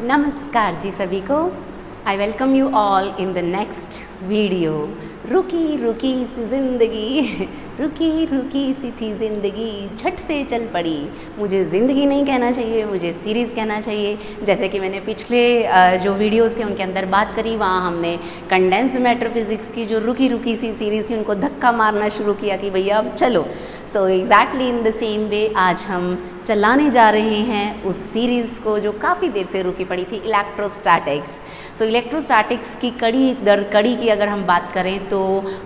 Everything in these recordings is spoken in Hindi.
नमस्कार जी सभी को। I welcome you all in the next video. रुकी रुकी सी ज़िंदगी, रुकी रुकी सी थी ज़िंदगी, झट से चल पड़ी। मुझे ज़िंदगी नहीं कहना चाहिए, मुझे सीरीज़ कहना चाहिए। जैसे कि मैंने पिछले जो वीडियोस थे उनके अंदर बात करी, वहाँ हमने कंडेंस्ड मैटर फिज़िक्स की जो रुकी रुकी सी सीरीज़ थी उनको धक्का मारना शुरू किया कि भैया अब चलो। So exactly in the same way आज हम चलाने जा रहे हैं उस सीरीज़ को जो काफ़ी देर से रुकी पड़ी थी, इलेक्ट्रोस्टैटिक्स। सो इलेक्ट्रोस्टैटिक्स की कड़ी दर कड़ी की अगर हम बात करें तो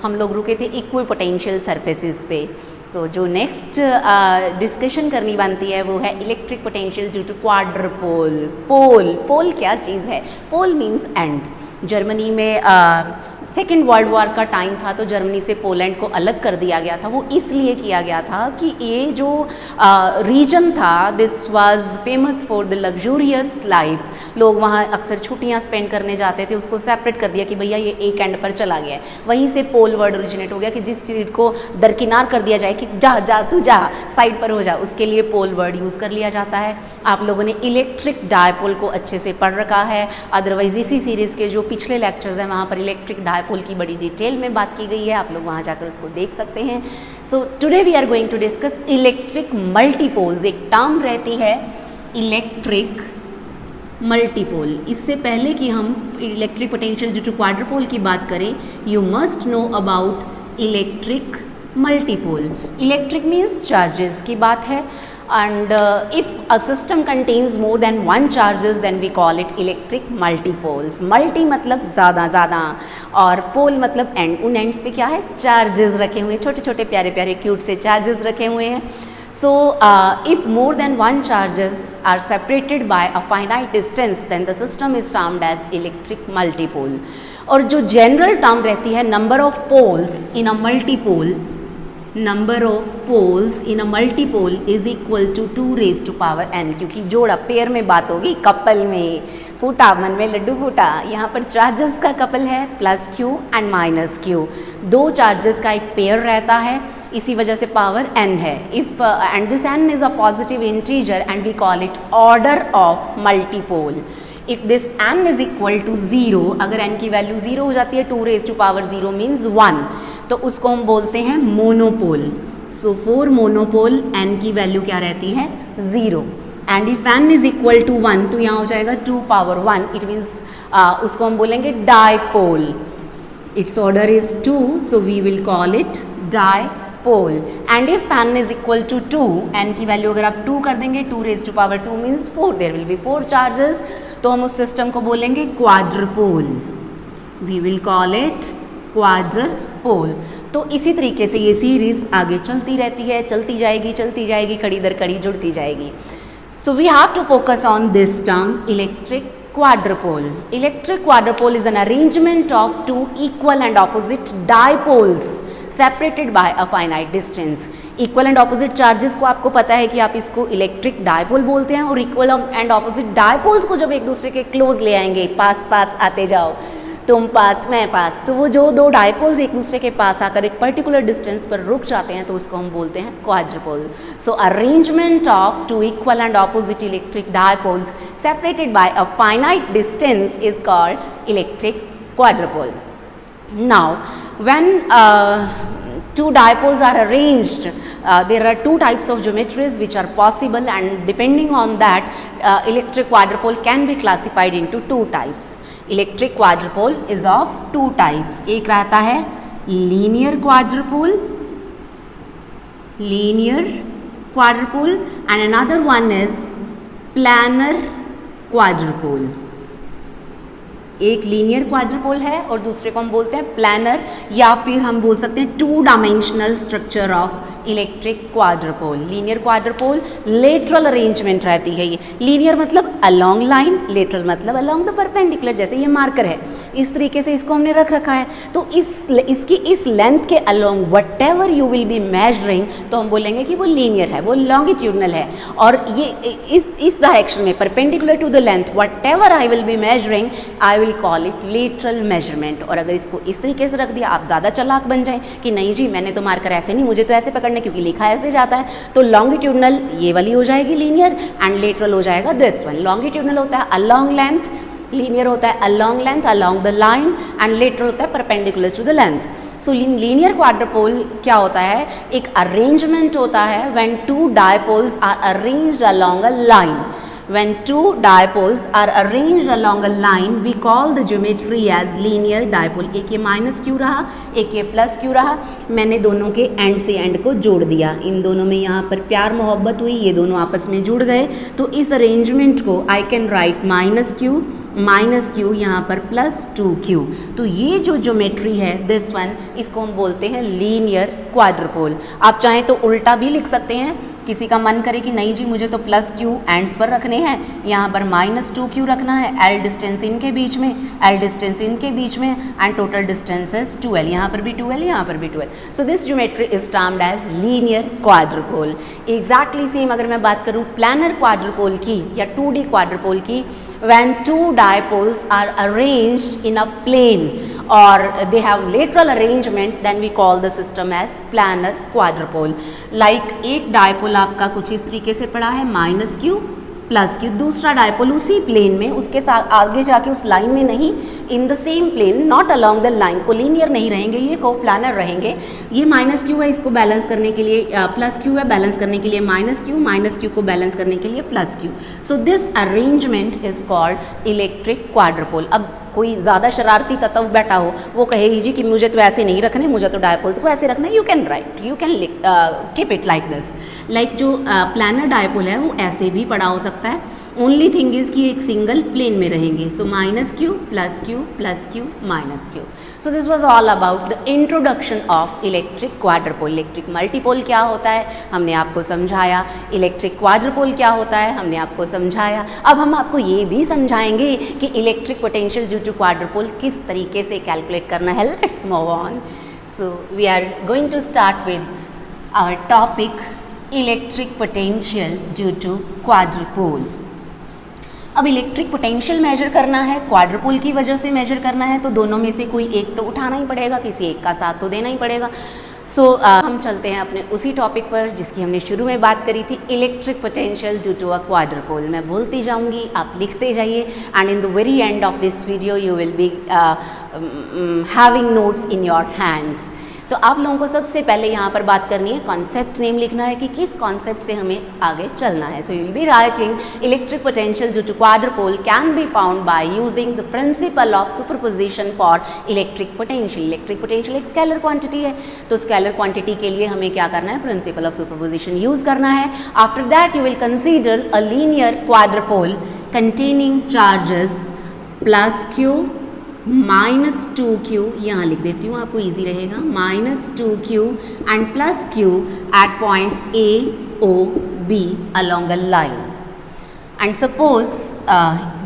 हम लोग रुके थे इक्विपोटेंशियल सरफेसेस पे। सो जो नेक्स्ट डिस्कशन करनी बनती है वो है electric potential due to quadrupole. Pole क्या चीज़ है? Pole means end. जर्मनी में सेकेंड वर्ल्ड वॉर का टाइम था तो जर्मनी से पोलैंड को अलग कर दिया गया था। वो इसलिए किया गया था कि ये जो रीजन था this was famous for the luxurious life. लोग वहाँ अक्सर छुट्टियाँ स्पेंड करने जाते थे, उसको सेपरेट कर दिया कि भैया ये एक एंड पर चला गया है। वहीं से पोल वर्ड ओरिजिनेट हो गया कि जिस चीज़ को दरकिनार कर दिया जाए कि जा जा तू जा साइड पर हो जा, उसके लिए पोल वर्ड यूज़ कर लिया जाता है। आप लोगों ने इलेक्ट्रिक डायपोल को अच्छे से पढ़ रखा है, अदरवाइज इसी सीरीज़ के जो पिछले लेक्चर्स हैं वहाँ पर इलेक्ट्रिक डायपोल की बड़ी डिटेल में बात की गई है, आप लोग वहाँ जाकर उसको देख सकते हैं। So today we are going to discuss electric multipoles. एक टर्म रहती है इलेक्ट्रिक मल्टीपोल। इससे पहले कि हम इलेक्ट्रिक पोटेंशियल ड्यू टू क्वाड्रपोल की बात करें, you must know about electric multipole. Electric means charges की बात है, and if a system contains more than one charges then we call it electric multipoles. multi मतलब ज़्यादा और pole मतलब end। उन ends पे क्या है? चार्जेस रखे हुए, छोटे छोटे प्यारे प्यारे क्यूट से चार्जेस रखे हुए हैं। So if more than one charges are separated by a finite distance then the system is termed as electric multipole. और जो general term रहती है number of poles in a multipole, number of poles in a multipole is equal to 2 raised to power n। क्योंकि जोड़ा पेयर में बात होगी, कपल में फूटा मन में लड्डू फूटा। यहाँ पर चार्जेस का कपल है plus q and minus q, दो चार्जेस का एक पेयर रहता है, इसी वजह से पावर n है। If and this n is a positive integer and we call it order of multipole. If this n is equal to 0, अगर n की वैल्यू 0 हो जाती है, 2 रेज टू पावर 0 मीन्स 1, तो उसको हम बोलते हैं monopole. So for monopole n की वैल्यू क्या रहती है? 0। And if n is equal to 1 तो यहाँ हो जाएगा 2 पावर 1, इट मीन्स उसको हम बोलेंगे dipole. Its order is 2, so we will call it dipole. And if n is equal to 2, n की वैल्यू अगर आप 2 कर देंगे, 2 raise to power 2 means 4, there will be 4 charges, तो हम उस सिस्टम को बोलेंगे quadrupole. We will call it quadrupole. तो इसी तरीके से ये सीरीज़ आगे चलती रहती है, चलती जाएगी, कड़ी दर कड़ी जुड़ती जाएगी। So we have to focus on this term electric quadrupole. Electric quadrupole is an arrangement of two equal and opposite dipoles separated by a finite distance. Equal and opposite charges को आपको पता है कि आप इसको इलेक्ट्रिक डायपोल बोलते हैं, और equal and opposite dipoles को जब एक दूसरे के क्लोज ले आएंगे, पास पास आते जाओ, तुम पास मैं पास, तो वो जो दो डायपोल्स एक दूसरे के पास आकर एक पर्टिकुलर डिस्टेंस पर रुक जाते हैं तो उसको हम बोलते हैं quadrupole. So arrangement of two equal and opposite electric dipoles separated by a finite distance is called electric quadrupole. Now, when two dipoles are arranged, there are two types of geometries which are possible, and depending on that, electric quadrupole can be classified into two types. Electric quadrupole is of two types. एक रहता है linear quadrupole, and another one is planar क्वाड्रपोल। एक लीनियर क्वाड्रपोल है और दूसरे को हम बोलते हैं प्लानर, या फिर हम बोल सकते हैं two dimensional structure of electric quadrupole. Linear quadrupole lateral arrangement रहती है ये। लीनियर मतलब अलोंग लाइन, लेटरल मतलब अलोंग द परपेंडिकुलर। जैसे ये मार्कर है, इस तरीके से इसको हमने रख रखा है, तो इसकी इस लेंथ के along what ever you will be measuring, तो हम बोलेंगे कि वो लीनियर है, वो लॉन्गिट्यूडनल है। और ये इस डायरेक्शन में perpendicular to the length whatever I will be measuring, I will call it lateral measurement. और अगर इसको इस तरीके से रख दिया, आप ज़्यादा चालाक बन जाएं कि नहीं जी मैंने तो मार्कर ऐसे नहीं, मुझे तो ऐसे पकड़ना क्योंकि लिखा ऐसे जाता है, तो लॉन्गिट्यूडनल ये वाली हो जाएगी लीनियर, एंड लेटरल हो जाएगा दिस वन। लॉन्गिट्यूडनल होता है अलोंग लेंथ, लीनियर होता है along length along the line, and lateral होता है perpendicular to the length. So linear quadrupole क्या होता है, एक अरेंजमेंट होता है when two dipoles are arranged along a line. When two dipoles are arranged along a line, we call the geometry as linear dipole। एक ये माइनस क्यू रहा, एक ये प्लस क्यू रहा, मैंने दोनों के एंड से एंड को जोड़ दिया, इन दोनों में यहाँ पर प्यार मोहब्बत हुई, ये दोनों आपस में जुड़ गए, तो इस अरेंजमेंट को I can write minus Q यहाँ पर प्लस 2q। तो ये जो ज्योमेट्री है दिस वन, इसको हम बोलते हैं लीनियर क्वाड्रपोल। आप चाहें तो उल्टा भी लिख सकते हैं, किसी का मन करे कि नहीं जी मुझे तो प्लस क्यू एंड्स पर रखने हैं, यहाँ पर माइनस 2q रखना है, एल डिस्टेंस इनके बीच में, एल डिस्टेंस इनके बीच में, and total distance is 2l, यहाँ पर भी 2l, यहाँ पर भी 2l। So this geometry is termed as linear quadrupole. Exactly same अगर मैं बात करूँ प्लानर क्वाड्रपोल की या 2D क्वाड्रपोल की, when two dipoles are arranged in a plane or they have lateral arrangement, then we call the system as planar quadrupole। like एक डायपोल आपका कुछ इस तरीके से पड़ा है, माइनस क्यू प्लस क्यू, दूसरा डायपोल उसी प्लेन में, उसके साथ आगे जाके उस लाइन में नहीं, in the same plane, not along the line, collinear नहीं रहेंगे, ये को प्लानर रहेंगे। ये माइनस क्यू है, इसको बैलेंस करने के लिए प्लस क्यू है, बैलेंस करने के लिए माइनस क्यू को बैलेंस करने के लिए plus q. So this arrangement is called electric quadrupole. अब कोई ज़्यादा शरारती तत्व बैठा हो, वो कहेगी जी कि मुझे तो ऐसे नहीं रखने, मुझे तो डायपोल्स को ऐसे रखना है, you can write, you can keep it like this. Like जो प्लानर डायपोल है वो ऐसे भी पड़ा हो सकता है, ओनली थिंग इज कि एक सिंगल प्लेन में रहेंगे। So minus Q plus q minus q. So this was all about the introduction of electric quadrupole. Electric multipole क्या होता है हमने आपको समझाया, इलेक्ट्रिक क्वाड्रपोल क्या होता है हमने आपको समझाया। अब हम आपको ये भी समझाएंगे कि electric potential due to quadrupole किस तरीके से कैलकुलेट करना है। Let's move on. So we are going to start with our topic electric potential due to quadrupole. अब इलेक्ट्रिक पोटेंशियल मेजर करना है, क्वाड्रपोल की वजह से मेजर करना है, तो दोनों में से कोई एक तो उठाना ही पड़ेगा, किसी एक का साथ तो देना ही पड़ेगा। सो हम चलते हैं अपने उसी टॉपिक पर जिसकी हमने शुरू में बात करी थी, electric potential due to a quadrupole. मैं बोलती जाऊंगी, आप लिखते जाइए, and in the very end of this video you will be having notes in your hands. तो आप लोगों को सबसे पहले यहाँ पर बात करनी है, कॉन्सेप्ट नेम लिखना है कि किस कॉन्सेप्ट से हमें आगे चलना है। So you will be writing electric potential due to quadrupole can be found by using the principle of superposition for electric potential. Electric potential एक स्केलर क्वांटिटी है, तो स्केलर क्वांटिटी के लिए हमें क्या करना है, प्रिंसिपल ऑफ सुपरपोजिशन यूज करना है। After that you will consider a linear quadrupole containing charges plus q minus 2q, यहाँ लिख देती हूँ आपको इजी रहेगा, minus 2q and plus q at points A, O, B along a line. And suppose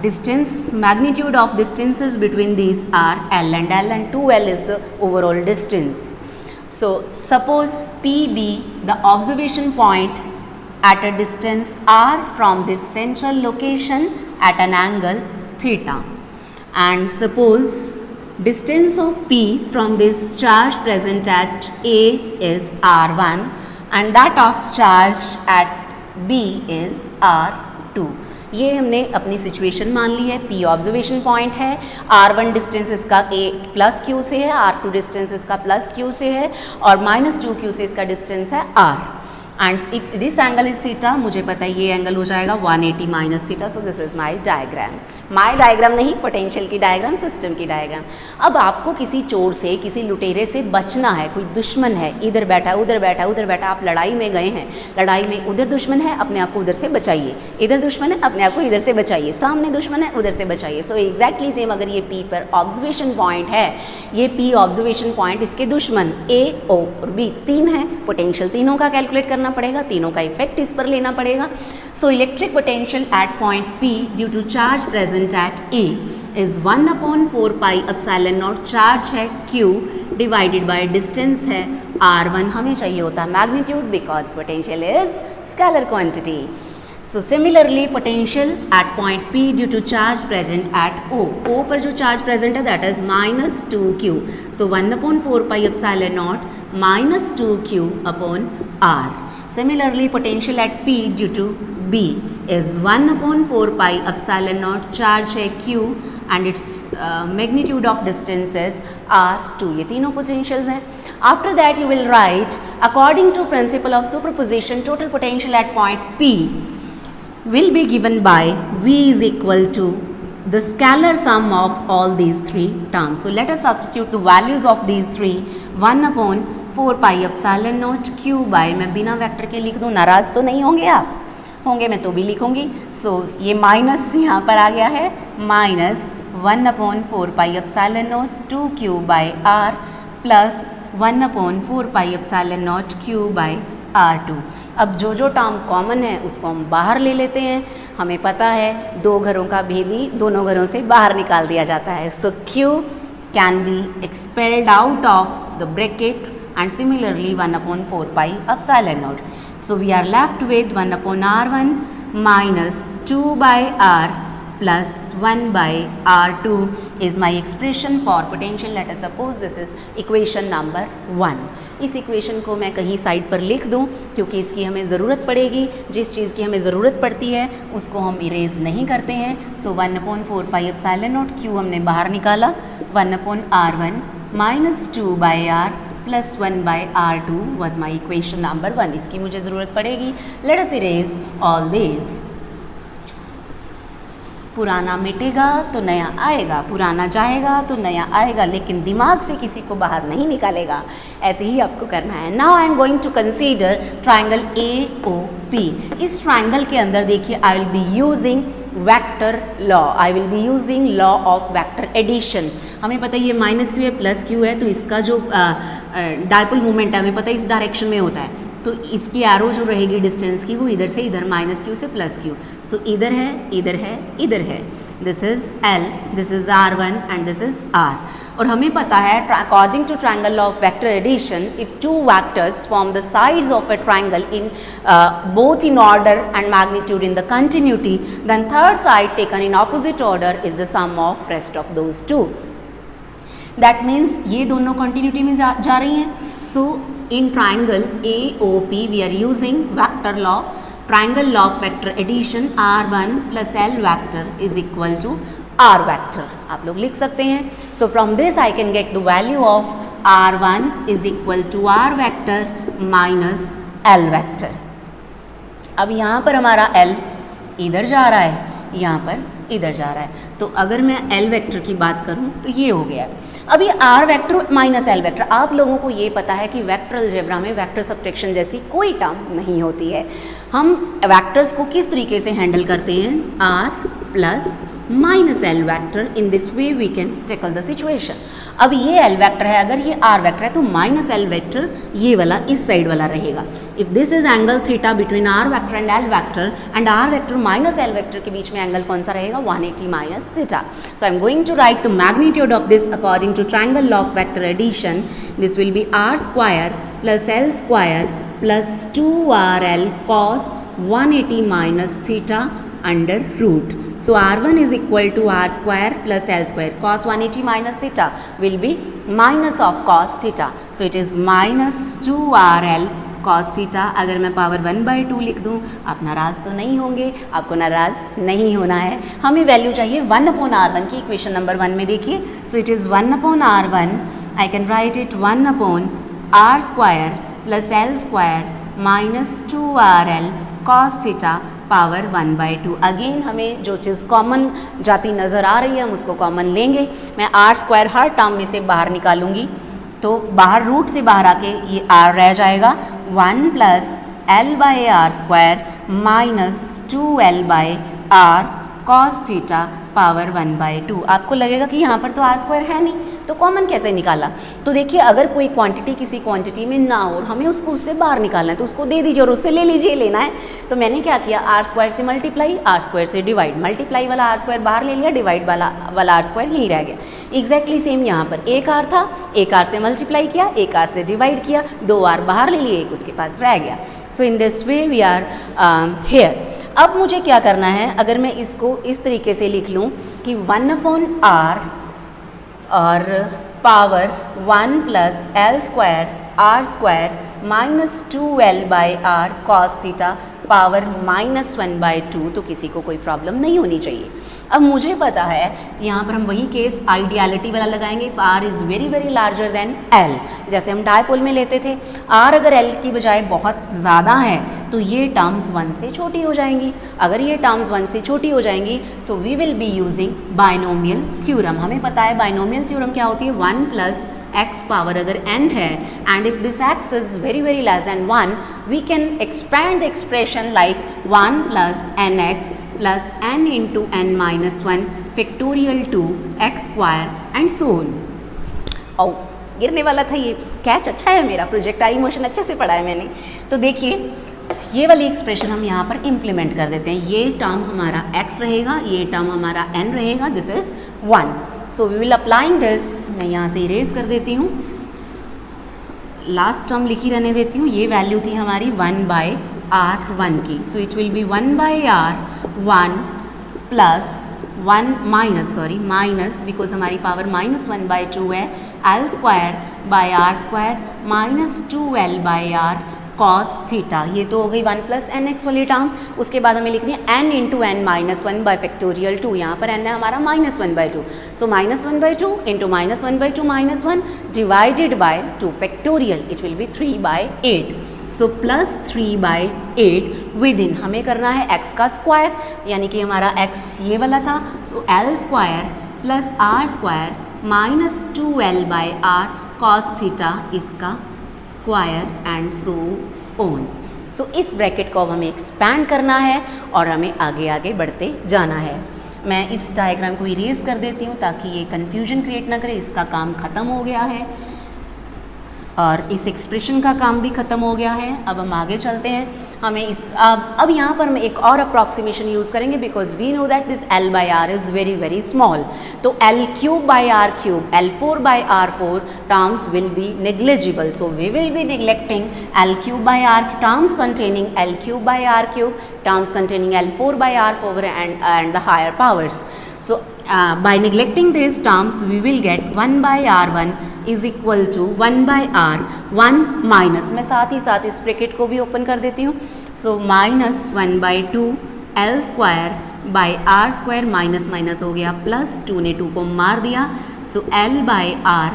distance, magnitude of distances between these are L and 2L is the overall distance. So suppose P be the observation point at a distance r from this central location at an angle theta. And suppose distance of P from this charge present at A is R1 and that of charge at B is R2. ये हमने अपनी सिचुएशन मान ली है, P ऑब्जर्वेशन पॉइंट है, R1 डिस्टेंस इसका A प्लस Q से है, R2 डिस्टेंस इसका प्लस Q से है, और माइनस 2Q से इसका डिस्टेंस है R। And if this angle is theta, मुझे पता है ये एंगल हो जाएगा 180 minus theta. So this is my diagram नहीं, पोटेंशियल की डायग्राम, सिस्टम की डायग्राम. अब आपको किसी चोर से, किसी लुटेरे से बचना है. कोई दुश्मन है, इधर बैठा उधर बैठा उधर बैठा, आप लड़ाई में गए हैं, लड़ाई में उधर दुश्मन है, अपने आप को उधर से बचाइए. इधर दुश्मन है, अपने आप को इधर से बचाइए. सामने दुश्मन है, उधर से बचाइए. So exactly same. अगर ये P पर ऑब्जर्वेशन पॉइंट है, ये P ऑब्जर्वेशन पॉइंट, इसके दुश्मन A, O और B तीन हैं. पोटेंशियल तीनों का कैलकुलेट करना पड़ेगा, तीनों का इफेक्ट इस पर लेना पड़ेगा. So electric potential at point P due to charge present at A is 1/4 pi epsilon naught. Charge है Q डिवाइडेड बाय डिस्टेंस है R1. हमें चाहिए होता है magnitude because potential is scalar quantity. So similarly potential at point P due to charge present at O. O पर जो चार्ज प्रेजेंट है that is -2Q. So 1/4 pi epsilon naught -2Q upon R. Similarly, potential at P due to B is 1/4 pi epsilon naught. Charge है Q and its magnitude of distance is R2. ये तीनों potentials हैं. After that you will write according to principle of superposition total potential at point P will be given by V is equal to the scalar sum of all these three terms. So let us substitute the values of these three. 1/4 pi epsilon naught Q by, मैं बिना वेक्टर के लिख दूँ, नाराज़ तो नहीं होंगे आप? होंगे, मैं तो भी लिखूँगी. सो ये माइनस यहाँ पर आ गया है, -1/4 pi epsilon naught 2Q by R plus 1/4 pi epsilon naught Q by R2. अब जो जो टर्म कॉमन है उसको हम बाहर ले लेते हैं. हमें पता है दो घरों का भेदी दोनों घरों से बाहर निकाल दिया जाता है. सो Q can be expelled out of the bracket and similarly 1/4 pi epsilon naught. So we are left with 1/R1 minus 2 by R plus 1 by R2 is my expression for potential. Let us suppose this is equation number 1. इस इक्वेशन को मैं कहीं साइड पर लिख दूं क्योंकि इसकी हमें ज़रूरत पड़ेगी. जिस चीज़ की हमें ज़रूरत पड़ती है उसको हम इरेज नहीं करते हैं. सो 1/4 pi epsilon naught Q हमने बाहर निकाला, 1/R1 minus 2 by R plus 1 by R2 was my equation number 1. इसकी मुझे ज़रूरत पड़ेगी. Let us erase all this. पुराना मिटेगा तो नया आएगा, पुराना जाएगा तो नया आएगा, लेकिन दिमाग से किसी को बाहर नहीं निकालेगा. ऐसे ही आपको करना है. Now I am going to consider triangle AOP. इस ट्राइंगल के अंदर देखिए I will be using vector law. I will be using law of vector addition. हमें पता है ये -Q है प्लस Q है, तो इसका जो डायपोल मोमेंट है हमें पता है इस डायरेक्शन में होता है. तो इसकी एरो जो रहेगी डिस्टेंस की वो इधर से इधर -Q से +Q. सो इधर है इधर है इधर है. This is L, this is R1 and this is R. और हमें पता है according to triangle law of vector addition, if two vectors form the sides of a triangle in both in order and magnitude in the continuity, then third side taken in opposite order is the sum of rest of those two. दैट मीन्स ये दोनों कंटिन्यूटी में जा रही हैं. सो in triangle AOP we are using vector law, triangle law of vector addition. R1 plus L vector is equal to R vector. आप लोग लिख सकते हैं. So from this I can get the value of R1 is equal to R vector minus L vector. अब यहाँ पर हमारा L इधर जा रहा है, यहाँ पर इधर जा रहा है. तो अगर मैं L वेक्टर की बात करूँ तो ये हो गया. अब ये R vector minus L vector, आप लोगों को ये पता है कि वेक्टर अलजेब्रा में वेक्टर सब्ट्रैक्शन जैसी कोई टर्म नहीं होती है. हम वेक्टर्स को किस तरीके से हैंडल करते हैं? R plus minus L vector. In this way we can tackle the situation. अब ये L वेक्टर है, अगर ये R वेक्टर है तो माइनस L वेक्टर ये वाला इस साइड वाला रहेगा. If this is angle theta between R vector and L vector, and R vector minus L vector के बीच में एंगल कौन सा रहेगा? 180 minus theta. So I am going to write the magnitude of this according to triangle law of vector addition. This will be R square plus L square plus 2RL cos 180 minus theta under root. So R1 is equal to R square plus L square. Cos 180 minus theta will be minus of cos theta. So it is minus 2RL cos theta. अगर मैं पावर 1/2 लिख दूँ, आप नाराज़ तो नहीं होंगे? आपको नाराज़ नहीं होना है. हमें वैल्यू चाहिए 1/R1 की. इक्वेशन नंबर 1 में देखिए. So it is 1/R1. I can write it 1/R square plus L square minus 2RL cos theta power 1/2। Again हमें जो चीज़ कॉमन जाती नज़र आ रही है हम उसको कॉमन लेंगे। मैं R² हर टर्म में से बाहर निकालूंगी, तो बाहर रूट से बाहर आके ये R रह जाएगा 1 + L/R² minus 2L/R cos theta power 1/2। आपको लगेगा कि यहाँ पर तो R² है नहीं, तो कॉमन कैसे निकाला? तो देखिए, अगर कोई क्वांटिटी किसी क्वांटिटी में ना हो और हमें उसको उससे बाहर निकालना है तो उसको दे दीजिए और उससे ले लीजिए, लेना है। तो मैंने क्या किया, R² से मल्टीप्लाई, R² से डिवाइड, मल्टीप्लाई वाला R² बाहर ले लिया, डिवाइड वाला R² यहीं रह गया। एग्जैक्टली सेम यहाँ पर एक R था, एक R से मल्टीप्लाई किया, एक R से डिवाइड किया, 2 R बाहर ले लिए, एक उसके पास रह गया। So in this way we are here. अब मुझे क्या करना है, अगर मैं इसको इस तरीके से लिख लूँ कि 1/R और power 1 + L² R² minus 2L/R cos theta power -1/2, तो किसी को कोई प्रॉब्लम नहीं होनी चाहिए। अब मुझे पता है यहाँ पर हम वही केस आइडियलिटी वाला लगाएंगे, R is very very larger than L, जैसे हम डायपोल में लेते थे। R अगर L की बजाय बहुत ज़्यादा है तो ये टर्म्स 1 से छोटी हो जाएंगी। अगर ये टर्म्स 1 से छोटी हो जाएंगी so we will be using binomial theorem. हमें पता है बाइनोमियल थ्योरम क्या होती है, 1 + x पावर अगर n है and if this x is very very less then 1 we can expand the expression like 1 + nx + n × n-1 factorial 2x² and so on. ओ गिरने वाला था ये, कैच अच्छा है मेरा, प्रोजेक्टाइल मोशन अच्छे से पढ़ा है मैंने। तो देखिए ये वाली एक्सप्रेशन हम यहाँ पर इम्प्लीमेंट कर देते हैं। ये टर्म हमारा x रहेगा, ये टर्म हमारा n रहेगा, this is 1। So we will applying this, मैं यहाँ से इरेज कर देती हूँ, लास्ट टर्म लिखी रहने देती हूँ। ये वैल्यू थी हमारी 1/R1 की, so it will be 1/R1 + 1 minus because हमारी पावर -1/2 है, L² minus 2L/R cos theta. ये तो हो गई 1 + nx वाली टर्म। उसके बाद हमें लिखनी है n × n-1 बाय फैक्टोरियल 2, यहाँ पर n है हमारा -1/2, सो -1/2 × -1/2 -1 divided by 2 factorial, it will be 3/8। So +3/8 with in हमें करना है x का स्क्वायर, यानी कि हमारा x ये वाला था, सो L² + R² minus 2L/R cos theta इसका स्क्वायर एंड सो ऑन। सो इस ब्रैकेट को अब हमें एक्सपैंड करना है और हमें आगे आगे बढ़ते जाना है। मैं इस डायग्राम को इरेज कर देती हूँ ताकि ये कन्फ्यूजन क्रिएट ना करे। इसका काम ख़त्म हो गया है और इस एक्सप्रेशन का काम भी ख़त्म हो गया है। अब हम आगे चलते हैं। हमें इस अब यहाँ पर हम एक और अप्रॉक्सीमेशन यूज़ करेंगे because we know that this L/R is very very small. तो L³ L4/R4 terms will be negligible, so we will be neglecting L³ terms containing L³ terms containing L4/R4 and the higher powers. So by neglecting these terms we will get 1/R1 is equal to 1/R1 minus, मैं साथ ही साथ इस ब्रैकेट को भी ओपन कर देती हूँ, सो -1/2 L² माइनस माइनस हो गया प्लस 2 ने 2 को मार दिया, सो L/R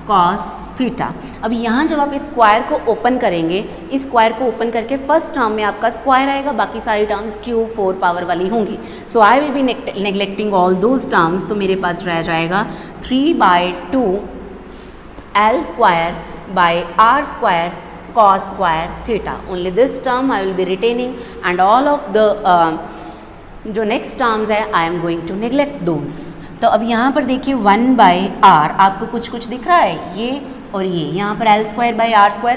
cos थीटा। अब यहाँ जब आप इस स्क्वायर को ओपन करेंगे, इस स्क्वायर को ओपन करके फर्स्ट टर्म में आपका स्क्वायर आएगा, बाकी सारी टर्म्स क्यूब 4 पावर वाली होंगी। So I will be neglecting all those terms, तो मेरे पास रह जाएगा 3/2 L² cos² theta. Only this term I will be retaining and all of the जो नेक्स्ट टर्म्स है I am going to neglect those. तो अब यहाँ पर देखिए 1/R आपको कुछ कुछ दिख रहा है, ये और ये, यहाँ पर L²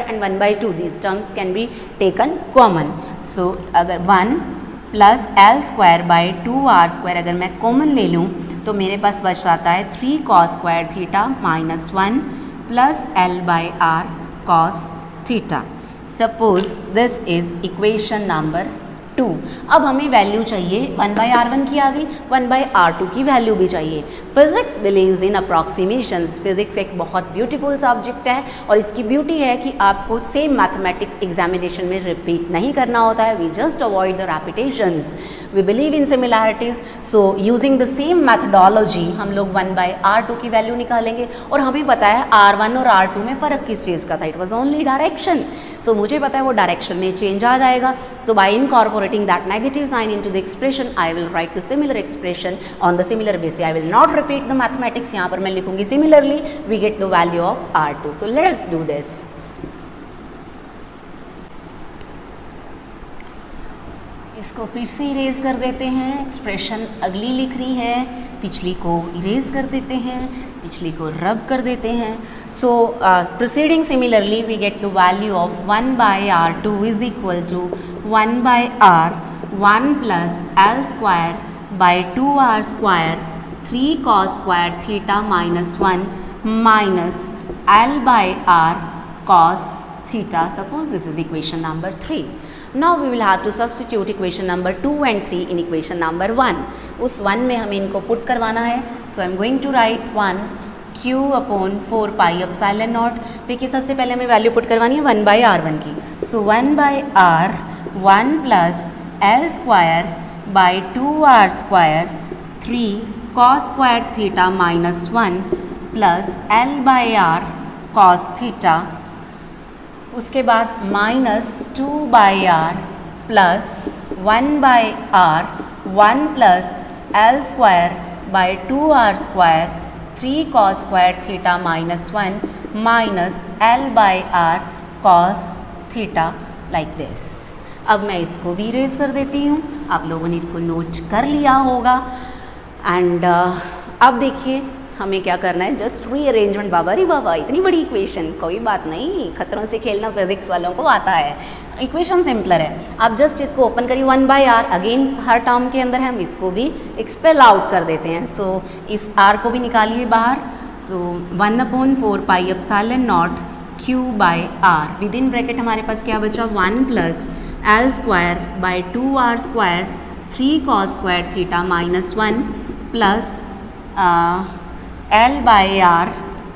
and 1/2 these terms can be taken common. So अगर 1 + L²/2R² अगर मैं कॉमन ले लूँ तो मेरे पास बच जाता है 3 cos² theta -1 + L/R cos theta. Suppose this is equation number 2। अब हमें वैल्यू चाहिए 1/r1 की आ गई, 1/r2 की वैल्यू भी चाहिए। Physics believes in approximations. Physics एक बहुत ब्यूटीफुल सब्जेक्ट है और इसकी ब्यूटी है कि आपको सेम मैथमेटिक्स एग्जामिनेशन में रिपीट नहीं करना होता है। We just avoid the repetitions. We believe in similarities, so using the same methodology हम लोग 1/r2 की वैल्यू निकालेंगे। और हमें पता है r1 और r2 में फ़र्क किस चीज़ का था, it was only direction. So मुझे पता है वो डायरेक्शन में चेंज आ जाएगा। So by incorporating that negative sign into the expression I will write the similar expression on the similar basis. I will not repeat the mathematics, यहाँ पर मैं लिखूंगी similarly we get the value of r2। So let's do this. इसको फिर से इरेज कर देते हैं। एक्सप्रेशन अगली लिख रही है, पिछली को इरेज कर देते हैं, पिछली को रब कर देते हैं। So proceeding similarly we get the value of 1/r2 is equal to 1/r 1 plus l square by 2r square 3 cos square theta minus 1 minus l/r cos theta. Suppose this is equation number 3। Now we will have to substitute equation number 2 and 3 in equation number 1. उस 1 में हमें इनको पुट करवाना है। So I am going to write 1 q upon 4 pi epsilon naught। देखिए सबसे पहले हमें वैल्यू पुट करवानी है 1/r1 की। So 1/r 1 plus l square by 2r square 3 cos square theta minus 1 plus l/r cos theta. उसके बाद minus 2/r plus 1/r 1 plus l square by 2r square 3 cos square theta minus 1 minus l/r cos theta like this. अब मैं इसको भी इरेज कर देती हूँ। आप लोगों ने इसको नोट कर लिया होगा। एंड अब देखिए हमें क्या करना है, जस्ट रीअरेंजमेंट। बाबा रे बाबा, इतनी बड़ी इक्वेशन, कोई बात नहीं, खतरों से खेलना फिजिक्स वालों को आता है। इक्वेशन सिंपलर है। आप जस्ट इसको ओपन करिए 1/r, अगेन हर टर्म के अंदर हम इसको भी एक्सपेल आउट कर देते हैं। सो इस r को भी निकालिए बाहर। सो 1/4 pi epsilon naught q by r। With in bracket हमारे पास क्या बचा, 1 plus l square by 2r square 3 cos square theta minus 1 plus l/r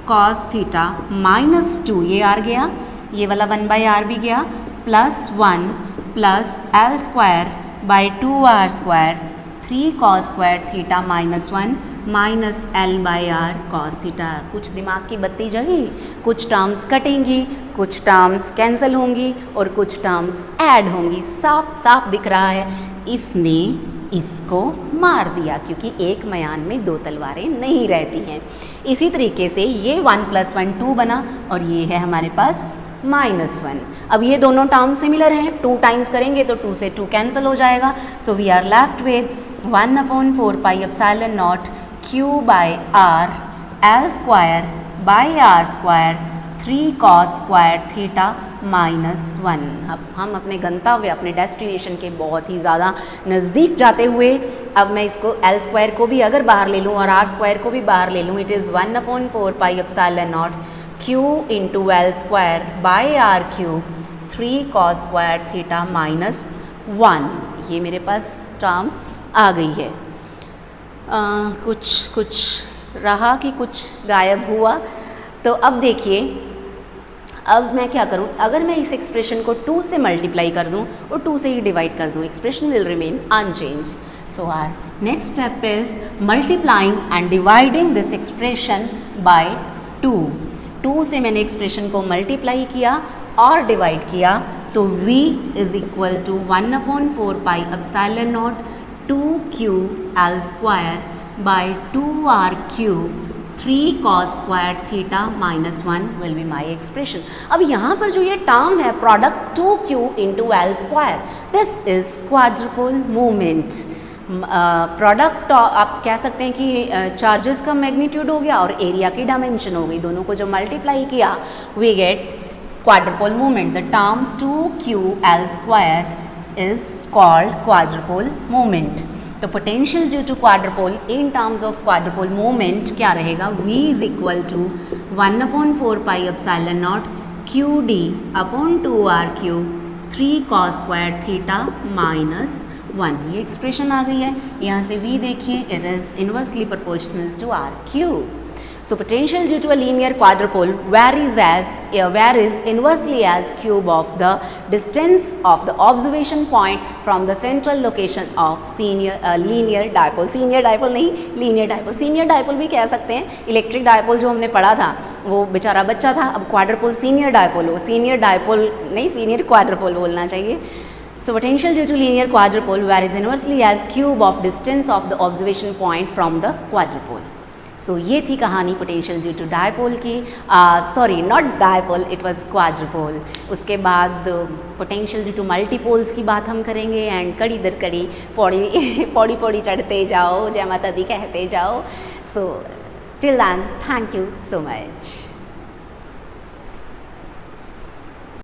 cos theta minus 2, ये r गया, ये वाला 1/r भी गया, plus 1 plus l square by 2r square 3 cos square theta minus 1 minus l/r cos theta. कुछ दिमाग की बत्ती जगी, कुछ टर्म्स कटेंगी, कुछ टर्म्स कैंसिल होंगी और कुछ टर्म्स ऐड होंगी। साफ साफ दिख रहा है इसने इसको मार दिया, क्योंकि एक मयान में दो तलवारें नहीं रहती हैं। इसी तरीके से ये 1 + 1 2 बना और ये है हमारे पास -1। अब ये दोनों टर्म सिमिलर हैं, 2 टाइम्स करेंगे तो 2 से 2 कैंसिल हो जाएगा। So we are left with 1/4 pi epsilon naught q by r l square by r square 3 cos square theta -1। अब हम अपने गंतव्य, अपने डेस्टिनेशन के बहुत ही ज़्यादा नज़दीक जाते हुए, अब मैं इसको l स्क्वायर को भी अगर बाहर ले लूँ और r स्क्वायर को भी बाहर ले लूँ, it is 1/4 pi epsilon naught q into l square by r cube 3 cos square theta -1। ये मेरे पास टर्म आ गई है। कुछ रहा कि कुछ गायब हुआ। तो अब देखिए, अब मैं क्या करूं, अगर मैं इस एक्सप्रेशन को 2 से मल्टीप्लाई कर दूं और 2 से ही डिवाइड कर दूं, expression will remain unchange. So our next step is multiplying and dividing this expression by 2। 2 से मैंने एक्सप्रेशन को मल्टीप्लाई किया और डिवाइड किया, तो v is equal to 1/4 pi epsilon naught 2q l square by 2r cube 3 cos square theta -1 will be my expression. अब यहाँ पर जो ये टर्म है product 2q into L square, this is quadrupole movement. Product आप कह सकते हैं कि चार्जेस का मैग्नीट्यूड हो गया और एरिया की डायमेंशन हो गई, दोनों को जो मल्टीप्लाई किया we get quadrupole movement. The term 2q l square is called quadrupole movement। तो potential due to quadrupole in terms of quadrupole movement क्या रहेगा, v is equal to 1/4 pi epsilon naught qd upon 2r cube 3 cos square theta minus 1, ये एक्सप्रेशन आ गई है। यहाँ से v देखिए, it is inversely proportional to R cube. So potential due to a linear quadrupole varies inversely as cube of the distance of the observation point from the central location of linear dipole। senior dipole नहीं, linear dipole। senior dipole भी कह सकते हैं। इलेक्ट्रिक डायपोल जो हमने पढ़ा था वो बेचारा बच्चा था, अब क्वाड्रपोल सीनियर डायपोल हो, सीनियर डायपोल नहीं सीनियर क्वाड्रपोल बोलना चाहिए। So potential due to linear quadrupole varies inversely as cube of distance of the observation point from the quadrupole। सो ये थी कहानी पोटेंशियल ड्यू टू डायपोल की, sorry not dipole, it was quadrupole. उसके बाद पोटेंशियल ड्यू टू मल्टीपोल्स की बात हम करेंगे एंड कड़ी दर कड़ी पौड़ी पौड़ी पौड़ी चढ़ते जाओ, जय माता दी कहते जाओ। So till then, thank you so much.